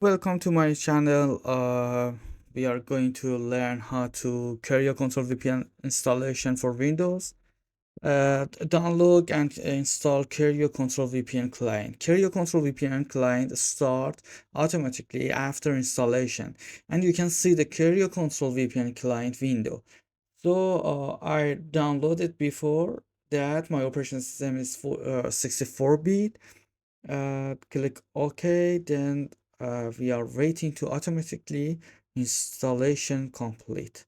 Welcome to my channel. We are going to learn how to Kerio Control VPN installation for Windows. Download and install Kerio Control VPN client. Kerio Control VPN client start automatically after installation, and you can see the Kerio Control VPN client window. So I downloaded before that. My operating system is 64-bit. Click OK, then we are waiting to automatically installation complete.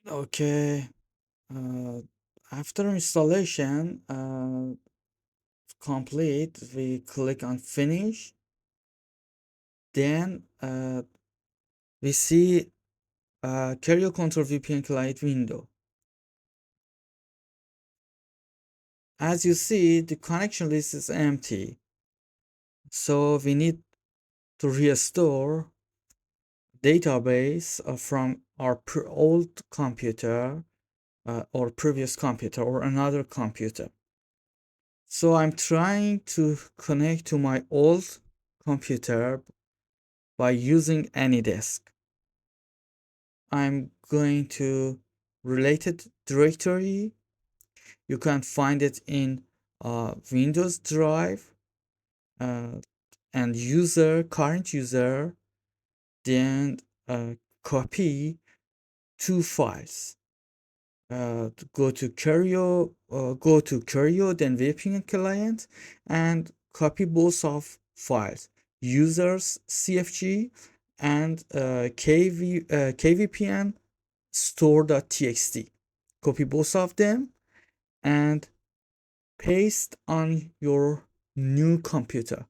Okay, uh, after installation complete, we click on finish. Then we see Kerio Control VPN client window. As you see, the connection list is empty, so we need to restore database from our old computer or previous computer or another computer. So I'm trying to connect to my old computer by using AnyDesk. I'm going to related directory. You can find it in Windows Drive uh, and current user, then copy two files. Go to Kerio, then VPN client, and copy both of files, users CFG and KVPN store.txt. Copy both of them and paste on your new computer.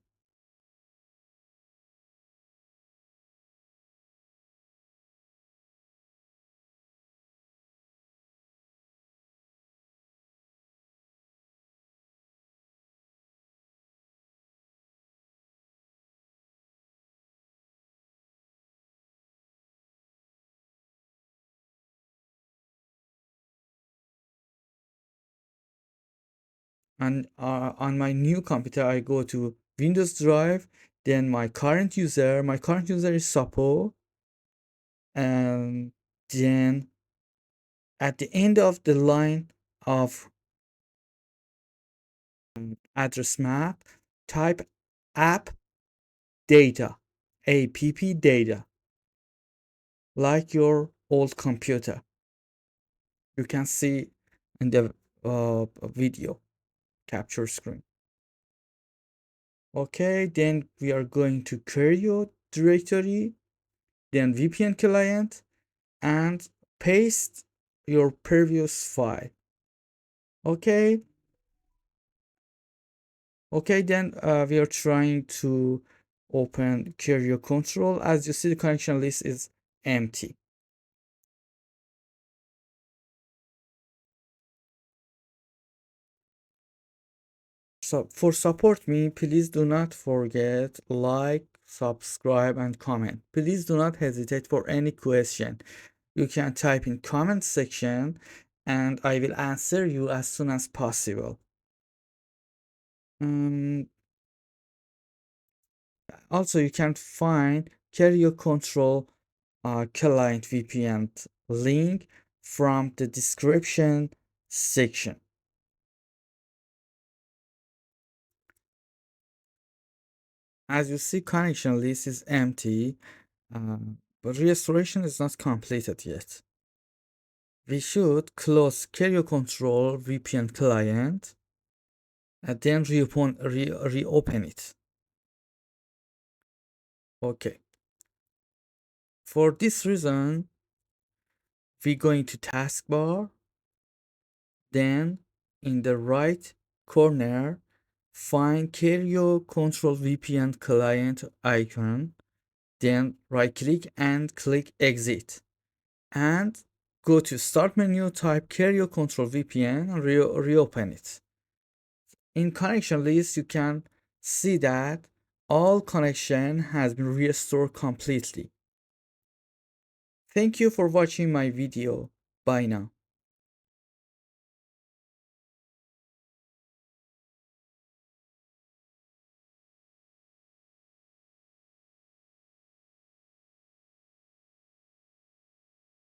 And on my new computer, I go to Windows Drive, then my current user is Sapo, and then at the end of the line of address map, type app data, app data, like your old computer. You can see in the video capture screen. Okay, then we are going to Kerio directory, then VPN client, and paste your previous file. Okay, okay, then we are trying to open Kerio Control. As you see, the connection list is empty. So for support me, please do not forget like, subscribe, and comment. Please do not hesitate for any question. You can type in comment section and I will answer you as soon as possible. Um, Also, you can find Kerio Control client VPN link from the description section. As you see, connection list is empty, but restoration is not completed yet. We should close Kerio Control VPN client and then reopen it. Okay. For this reason, we going to taskbar, then in the right corner, find Kerio Control VPN client icon, then right click and click exit. And go to start menu, type Kerio Control VPN and reopen it. In connection list, you can see that all connection has been restored completely. Thank you for watching my video. Bye now.